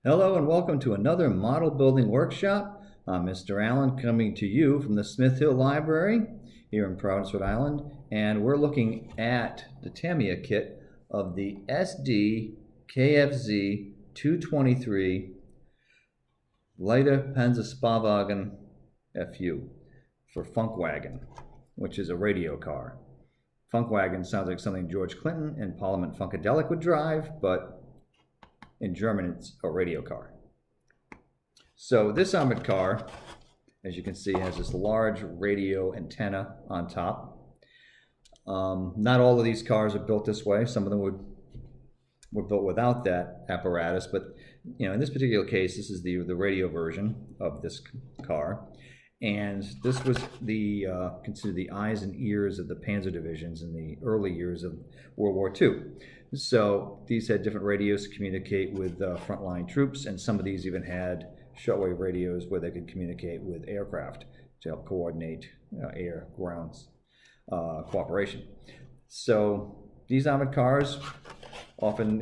Hello and welcome to another model building workshop. I'm Mr. Allen coming to you from the Smith Hill Library here in Providence, Rhode Island, and we're looking at the Tamiya kit of the Sd.Kfz 223 Leichter Panzerspahwagen FU for Funkwagen, which is a radio car. Funkwagen sounds like something George Clinton and Parliament Funkadelic would drive, but in German, it's a radio car. So this armored car, as you can see, has this large radio antenna on top. Not all of these cars are built this way. Some of them were built without that apparatus, but in this particular case, this is the radio version of this car. And this was considered the eyes and ears of the panzer divisions in the early years of World War II. So these had different radios to communicate with frontline troops, and some of these even had shortwave radios where they could communicate with aircraft to help coordinate air-ground cooperation. So these armored cars often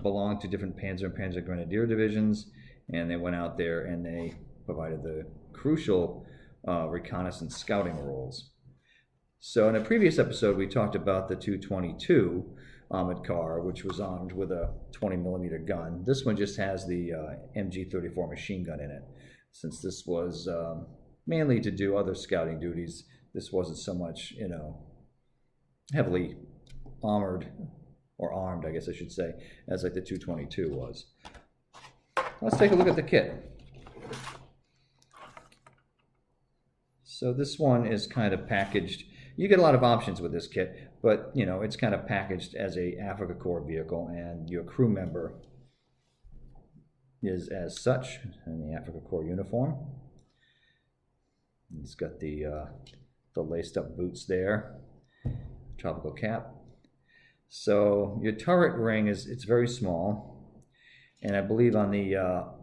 belonged to different Panzer and Panzer Grenadier divisions, and they went out there and they provided the crucial reconnaissance scouting roles. So in a previous episode, we talked about the 222 armored car, which was armed with a 20mm gun. This one just has the MG34 machine gun in it. Since this was mainly to do other scouting duties, this wasn't so much, heavily armored, or armed, I guess I should say, as like the 222 was. Let's take a look at the kit. So this one is kind of packaged. You get a lot of options with this kit, but it's kind of packaged as a Afrika Korps vehicle, and your crew member is as such in the Afrika Korps uniform. He's got the laced up boots there, tropical cap. So your turret ring it's very small, and I believe on the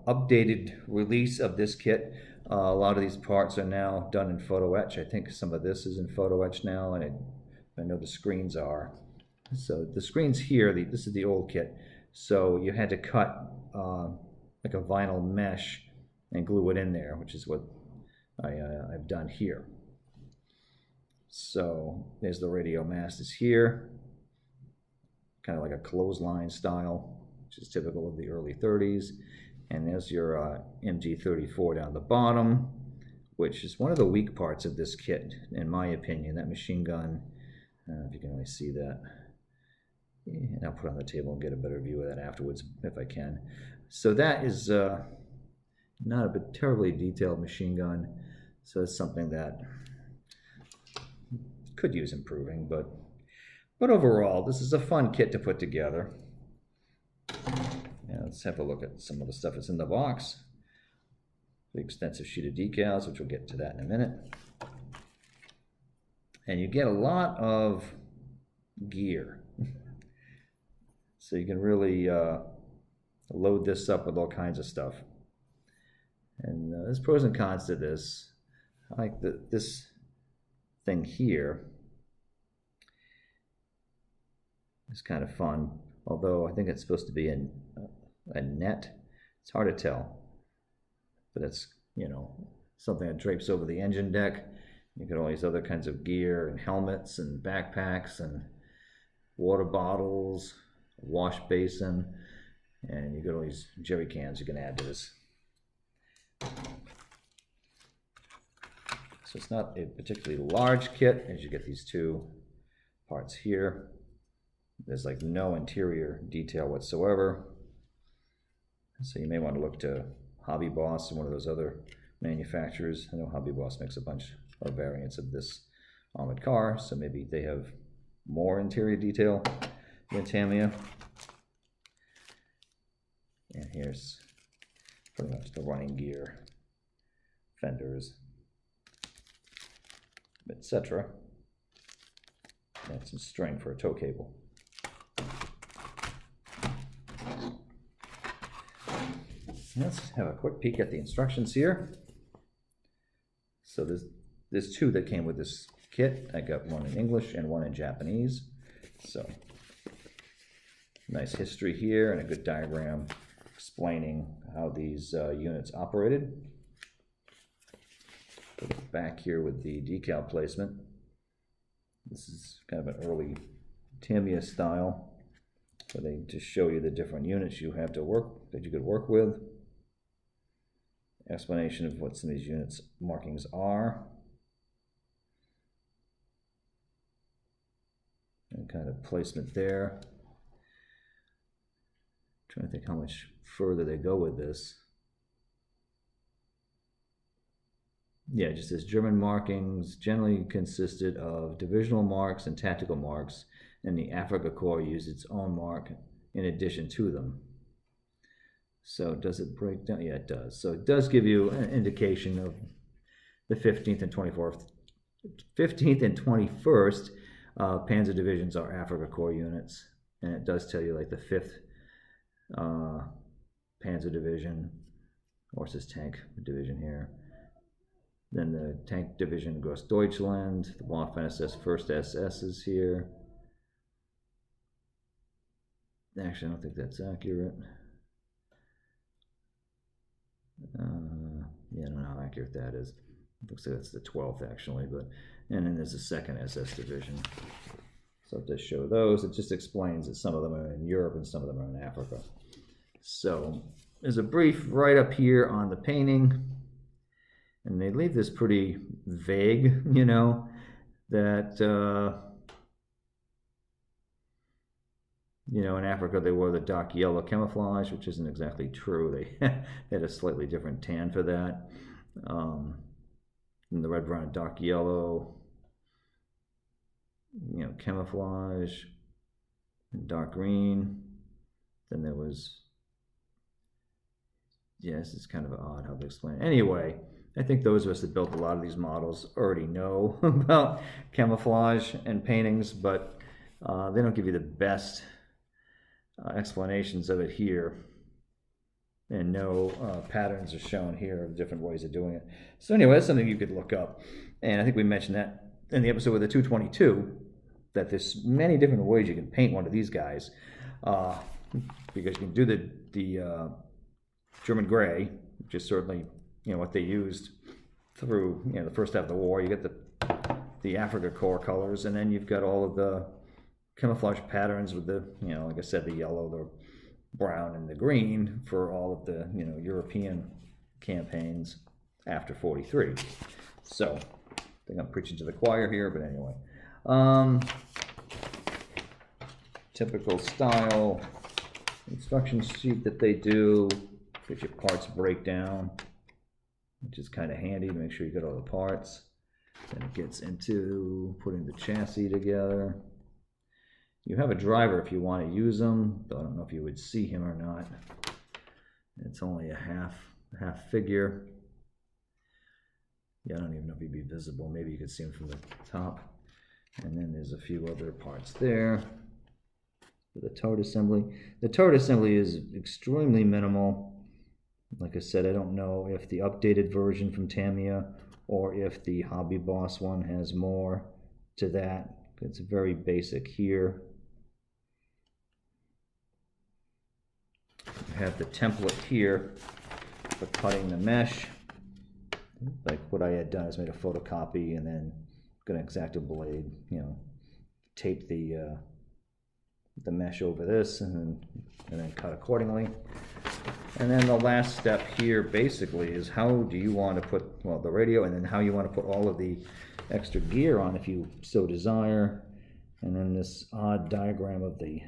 updated release of this kit, a lot of these parts are now done in photo etch. I think some of this is in photo etch now, and I know the screens are. So the screens here, this is the old kit. So you had to cut like a vinyl mesh and glue it in there, which is what I've done here. So there's the radio mast is here, kind of like a clothesline style, which is typical of the early 30s. And there's your MG34 down the bottom, which is one of the weak parts of this kit, in my opinion. That machine gun, if you can only see that. And I'll put it on the table and get a better view of that afterwards if I can. So that is not a terribly detailed machine gun. So it's something that could use improving, but overall, this is a fun kit to put together. Now let's have a look at some of the stuff that's in the box. The extensive sheet of decals, which we'll get to that in a minute. And you get a lot of gear. So you can really load this up with all kinds of stuff. And there's pros and cons to this. I like this thing here. It's kind of fun, although I think it's supposed to be a net. It's hard to tell, but it's something that drapes over the engine deck. You get all these other kinds of gear and helmets and backpacks and water bottles, wash basin, and you get all these jerry cans you can add to this. So it's not a particularly large kit, as you get these two parts here. There's like no interior detail whatsoever. So you may want to look to Hobby Boss and one of those other manufacturers. I know Hobby Boss makes a bunch of variants of this armored car, so maybe they have more interior detail than Tamiya. And here's pretty much the running gear, fenders, etc. And some string for a tow cable. Let's have a quick peek at the instructions here. So there's two that came with this kit. I got one in English and one in Japanese. So nice history here and a good diagram explaining how these units operated. Put it back here with the decal placement. This is kind of an early Tamiya style, where they just show you the different units you have to work, that you could work with. Explanation of what some of these units markings are. And kind of placement there. Trying to think how much further they go with this. Yeah, just as German markings generally consisted of divisional marks and tactical marks, and the Afrika Korps used its own mark in addition to them. So does it break down? Yeah, it does. So it does give you an indication of the 15th and 24th. 15th and 21st Panzer divisions are Afrika Korps units, and it does tell you like the 5th Panzer division, or it says tank division here. Then the tank division Grossdeutschland, the Waffen SS 1st SS is here. Actually, I don't think that's accurate. Yeah, I don't know how accurate that is. Looks like that's the 12th actually, but and then there's the 2nd SS division. So to show those, it just explains that some of them are in Europe and some of them are in Africa. So there's a brief write up here on the painting, and they leave this pretty vague, you know, that you know, in Africa they wore the dark yellow camouflage, which isn't exactly true. They had a slightly different tan for that. And the red, brown, and dark yellow, you know, camouflage, and dark green. Then there was, yeah, this is kind of odd how they explain it. Anyway, I think those of us that built a lot of these models already know about camouflage and paintings, but they don't give you the best explanations of it here. And no patterns are shown here of different ways of doing it. So anyway, that's something you could look up. And I think we mentioned that in the episode with the 222, that there's many different ways you can paint one of these guys. Because you can do the German gray, which is certainly, you know, what they used through, you know, the first half of the war. You get the Afrika Korps colors, and then you've got all of the camouflage patterns with the, you know, like I said, the yellow, the brown, and the green for all of the, you know, European campaigns after 43. So I think I'm preaching to the choir here, but anyway. Typical style instruction sheet that they do, get your parts breakdown, which is kind of handy to make sure you get all the parts. Then it gets into putting the chassis together. You have a driver if you want to use them, though I don't know if you would see him or not. It's only a half figure. Yeah, I don't even know if he'd be visible. Maybe you could see him from the top. And then there's a few other parts there. For the turret assembly. The turret assembly is extremely minimal. Like I said, I don't know if the updated version from Tamiya or if the Hobby Boss one has more to that. It's very basic here. You have the template here for cutting the mesh. Like what I had done is made a photocopy and then got an X-Acto blade, you know, tape the mesh over this and then cut accordingly. And then the last step here basically is how do you want to put, well, the radio, and then how you want to put all of the extra gear on if you so desire. And then this odd diagram of the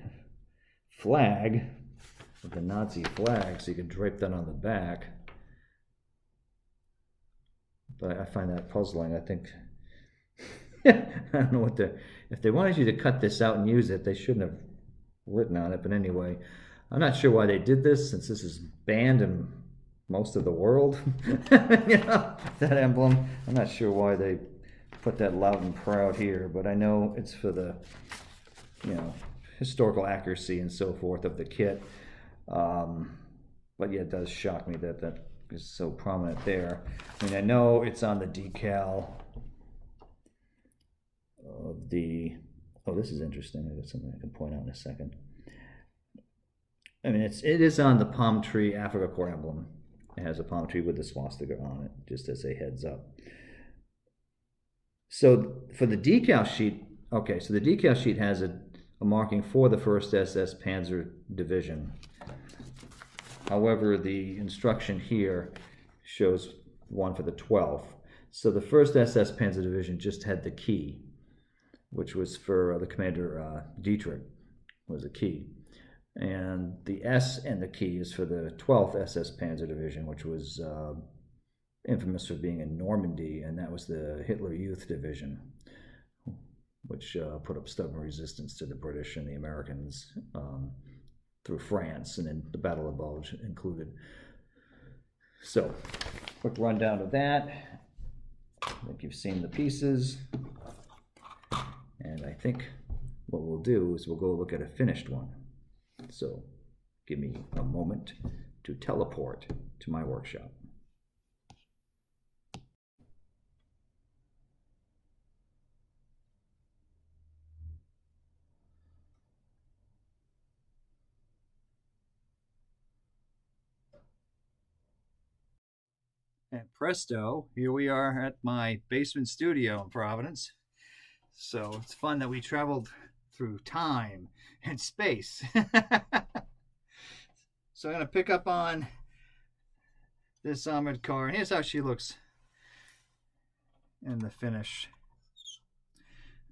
flag, of the Nazi flag, so you can drape that on the back. But I find that puzzling. I think, I don't know what if they wanted you to cut this out and use it, they shouldn't have written on it. But anyway, I'm not sure why they did this, since this is banned in most of the world. You know, that emblem. I'm not sure why they put that loud and proud here, but I know it's for the, you know, historical accuracy and so forth of the kit. But yeah, it does shock me that that is so prominent there. I mean, I know it's on the decal of the, oh, this is interesting. I got something I can point out in a second. I mean, it is on the palm tree Africa Corps emblem. It has a palm tree with the swastika on it, just as a heads up. So for the decal sheet, okay, so the decal sheet has a marking for the 1st SS Panzer Division. However, the instruction here shows one for the 12th. So the 1st SS Panzer Division just had the key, which was for the commander Dietrich, was a key. And the S and the key is for the 12th SS Panzer Division, which was infamous for being in Normandy, and that was the Hitler Youth Division, which put up stubborn resistance to the British and the Americans through France, and then the Battle of Bulge included. So, quick rundown of that. I think you've seen the pieces, and I think what we'll do is we'll go look at a finished one. So, give me a moment to teleport to my workshop. And presto, here we are at my basement studio in Providence. So it's fun that we traveled through time and space. So I'm going to pick up on this armored car, and here's how she looks in the finish.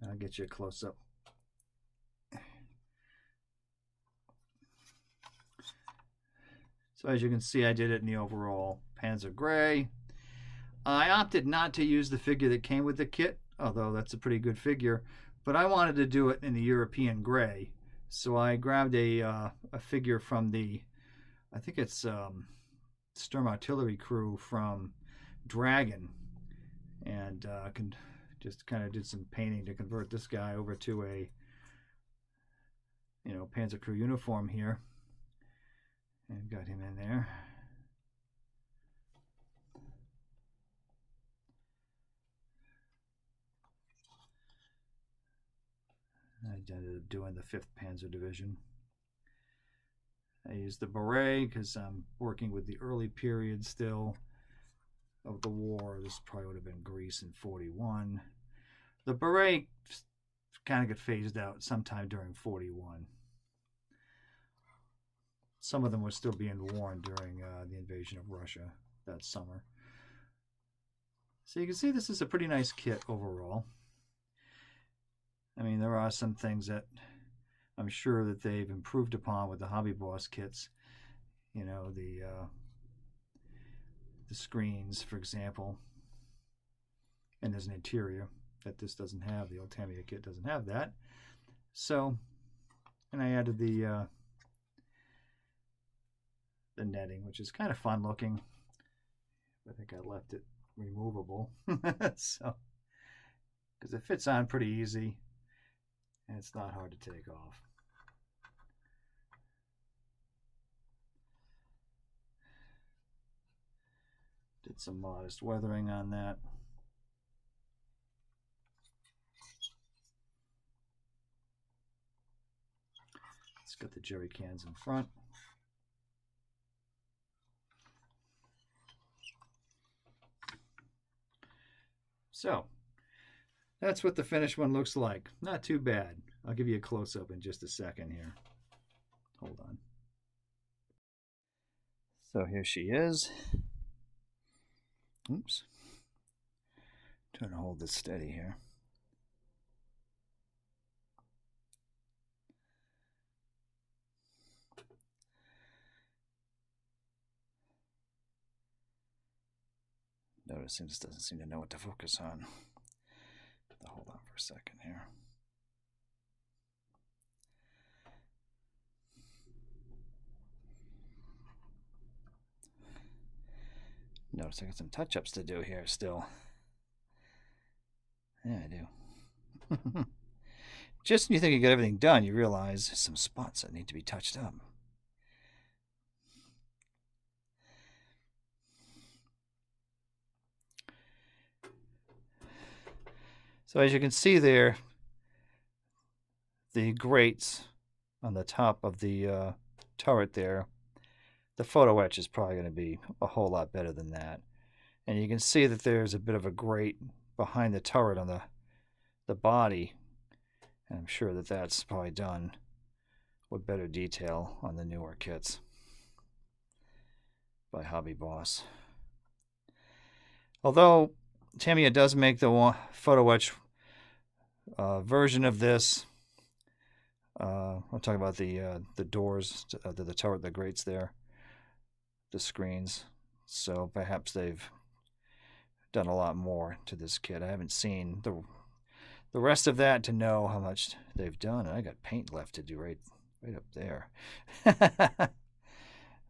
I'll get you a close-up. So as you can see, I did it in the overall Panzer Gray. I opted not to use the figure that came with the kit, although that's a pretty good figure, but I wanted to do it in the European Gray. So I grabbed a figure from the, I think it's Sturm Artillery crew from Dragon, and just kind of did some painting to convert this guy over to a, Panzer crew uniform here. And got him in there. I ended up doing the 5th Panzer Division. I used the beret because I'm working with the early period still of the war. This probably would have been Greece in 41. The beret kind of got phased out sometime during 41. Some of them were still being worn during the invasion of Russia that summer. So you can see this is a pretty nice kit overall. I mean, there are some things that I'm sure that they've improved upon with the Hobby Boss kits. The screens, for example. And there's an interior that this doesn't have. The old Tamiya kit doesn't have that. So, and I added the netting, which is kind of fun looking. I think I left it removable. So, because it fits on pretty easy and it's not hard to take off. Did some modest weathering on that. It's got the jerry cans in front. So, that's what the finished one looks like. Not too bad. I'll give you a close-up in just a second here. Hold on. So here she is. Oops. Trying to hold this steady here. Notice it just doesn't seem to know what to focus on. Hold on for a second here. Notice I got some touch-ups to do here still. Yeah, I do. Just when you think you got everything done, you realize there's some spots that need to be touched up. So as you can see there, the grates on the top of the turret there. The photo etch is probably going to be a whole lot better than that. And you can see that there's a bit of a grate behind the turret on the body. And I'm sure that that's probably done with better detail on the newer kits by Hobby Boss. Although Tamiya does make the photo etch version of this. I'm talking about the doors to the turret, the grates there, the screens. So perhaps they've done a lot more to this kit. I haven't seen the rest of that to know how much they've done. And I got paint left to do right up there.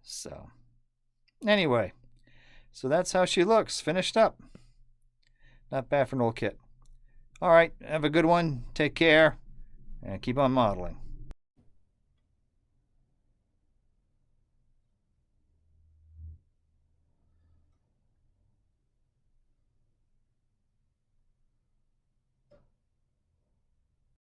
So anyway, so that's how she looks, finished up. Not bad for an old kit. All right, have a good one. Take care, and keep on modeling.